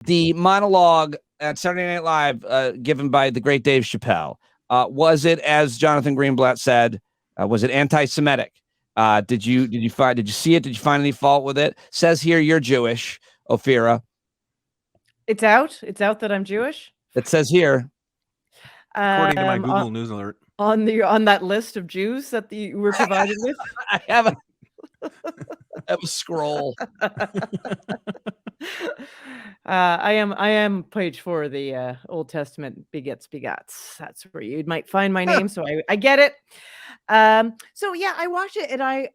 The monologue at Saturday Night Live, given by the great Dave Chappelle, was it, as Jonathan Greenblatt said, was it anti-Semitic? Did you see it? Did you find any fault with it? Says here you're Jewish, Ophira. It's out. It's out that I'm Jewish. It says here, according to my Google News alert, on that list of Jews that you were provided with. I have a scroll. I am page 4 of the Old Testament begets. That's where you might find my name. So I get it. So yeah, I watched it, and I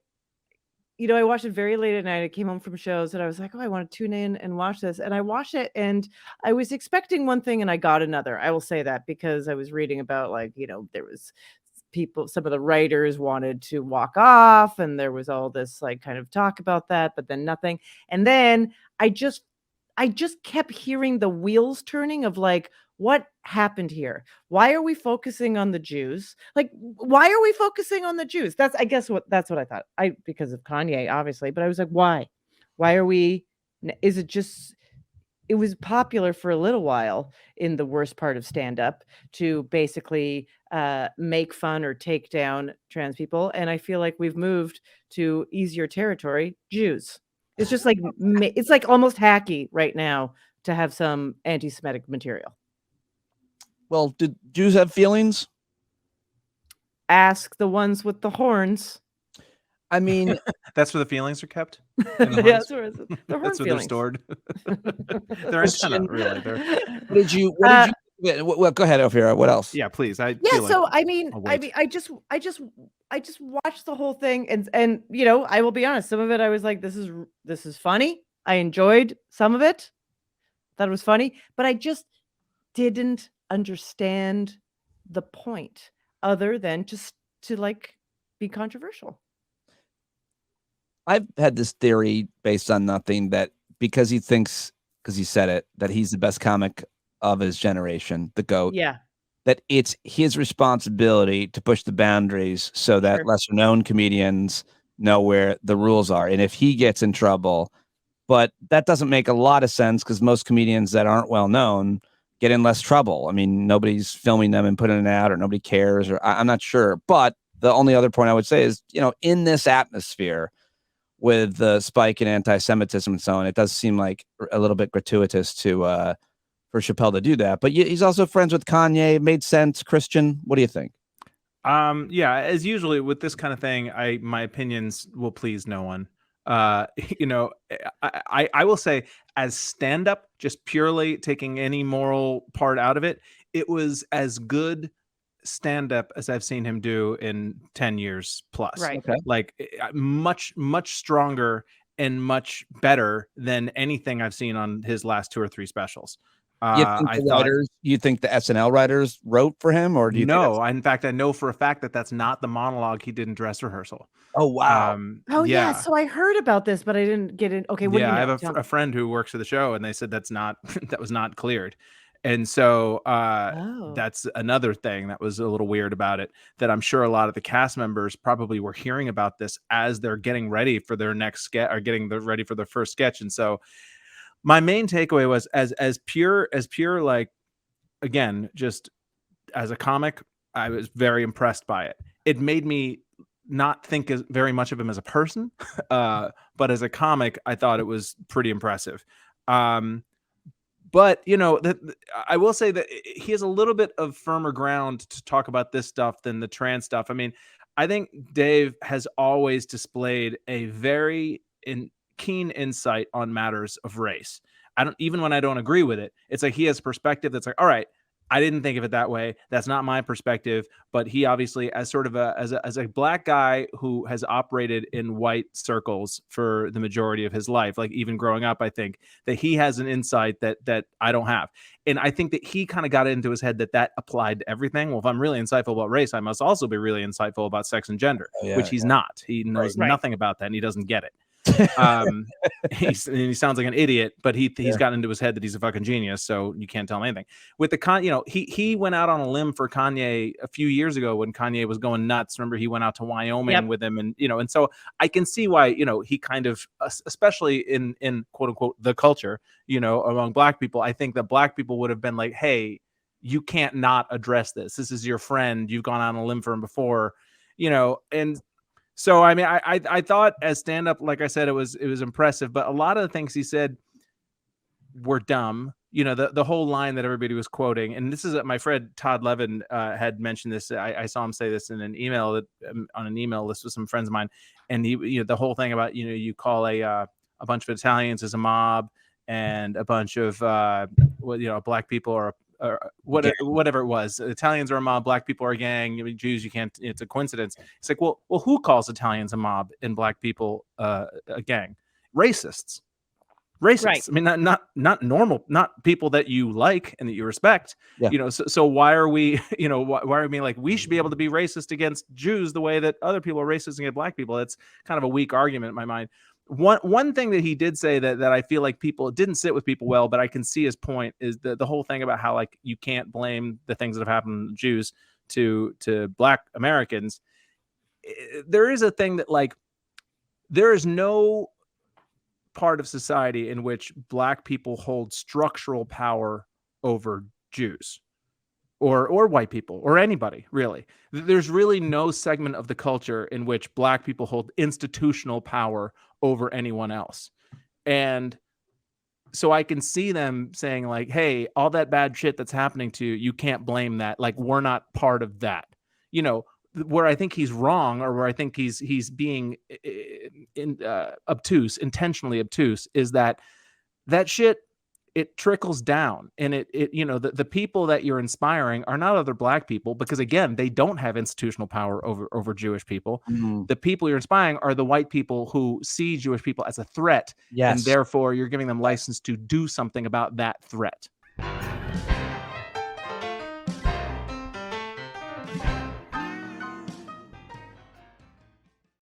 watched it very late at night. I came home from shows and I was like, oh, I want to tune in and watch this. And I watched it and I was expecting one thing and I got another. I will say that because I was reading about there was some of the writers wanted to walk off and there was all this kind of talk about that, but then nothing. And then I just kept hearing the wheels turning of what happened here? Why are we focusing on the Jews? Why are we focusing on the Jews? That's what I thought. Because of Kanye, obviously, but I was like, why? Why are we? Is it just? It was popular for a little while in the worst part of stand-up to basically make fun or take down trans people, and I feel like we've moved to easier territory. Jews. It's just it's almost hacky right now to have some anti-Semitic material. Well, did Jews have feelings? Ask the ones with the horns. I mean, that's where the feelings are kept. Yeah, that's where that's where they're stored. They're antenna, really. What did you? Well, go ahead, Ophira. What else? Yeah, please. I just watched the whole thing, and I will be honest. Some of it I was like, this is funny. I enjoyed some of it. Thought it was funny, but I just didn't understand the point other than just to be controversial. I've had this theory based on nothing that because he said it, that he's the best comic of his generation, the GOAT. Yeah. That it's his responsibility to push the boundaries so that lesser known comedians know where the rules are. And if he gets in trouble, but that doesn't make a lot of sense because most comedians that aren't well known get in less trouble. I mean, nobody's filming them and putting it out or nobody cares, or I'm not sure. But the only other point I would say is, in this atmosphere with the spike in anti-Semitism and so on, it does seem like a little bit gratuitous for Chappelle to do that. But he's also friends with Kanye. It made sense. Christian, what do you think? Yeah, as usually with this kind of thing, my opinions will please no one. I will say, as stand-up, just purely taking any moral part out of it, it was as good stand-up as I've seen him do in 10 years plus. Right. Okay. Much, much stronger and much better than anything I've seen on his last 2 or 3 specials. You think the SNL writers wrote for him, or do you? No, in fact, I know for a fact that that's not the monologue he did in dress rehearsal. Oh wow! Yeah. So I heard about this, but I didn't get in. Okay, what do you know? I have a friend who works for the show, and they said that was not cleared, and so that's another thing that was a little weird about it. That I'm sure a lot of the cast members probably were hearing about this as they're getting ready for their next sketch or ready for their first sketch, and so. My main takeaway was as pure, again, just as a comic, I was very impressed by it. It made me not think very much of him as a person, but as a comic, I thought it was pretty impressive. But I will say that he has a little bit of firmer ground to talk about this stuff than the trans stuff. I mean, I think Dave has always displayed a very keen insight on matters of race. Even when I don't agree with it, it's like he has perspective that's like, all right, I didn't think of it that way. That's not my perspective. But he obviously, as sort of as a black guy who has operated in white circles for the majority of his life, like even growing up, I think that he has an insight that I don't have. And I think that he kind of got it into his head that applied to everything. Well, if I'm really insightful about race, I must also be really insightful about sex and gender, which he's not. He knows nothing about that and he doesn't get it. He sounds like an idiot, but he's gotten into his head that he's a fucking genius, so you can't tell him anything. With the he went out on a limb for Kanye a few years ago when Kanye was going nuts. Remember, he went out to Wyoming with him, and and so I can see why he kind of, especially in quote unquote the culture, among Black people, I think that Black people would have been like, hey, you can't not address this. This is your friend. You've gone on a limb for him before, and. So, I mean, I thought as stand-up, like I said, it was impressive, but a lot of the things he said were dumb. The whole line that everybody was quoting, and this is my friend Todd Levin had mentioned this. I saw him say this in an email on an email list with some friends of mine, and he, the whole thing about you call a bunch of Italians as a mob, and a bunch of Black people or whatever it was. Italians are a mob, Black people are a gang. Jews, you can't. It's a coincidence. It's like, well, who calls Italians a mob and Black people a gang? Racists. Right. I mean, not normal, not people that you like and that you respect. Yeah. So why are we, why are we like we should be able to be racist against Jews the way that other people are racist against Black people? It's kind of a weak argument in my mind. One thing that he did say that I feel like it didn't sit with people well, but I can see his point, is the whole thing about how like you can't blame the things that have happened to Jews to Black Americans. There is a thing that like there is no part of society in which Black people hold structural power over Jews or white people or anybody, really. There's really no segment of the culture in which Black people hold institutional power over anyone else. And so I can see them saying like, hey, all that bad shit that's happening to you, you can't blame that. Like, we're not part of that. Where I think he's wrong, or where I think he's being obtuse, intentionally obtuse, is that shit, it trickles down, and the people that you're inspiring are not other Black people, because again, they don't have institutional power over Jewish people. Mm-hmm. The people you're inspiring are the white people who see Jewish people as a threat, and therefore you're giving them license to do something about that threat.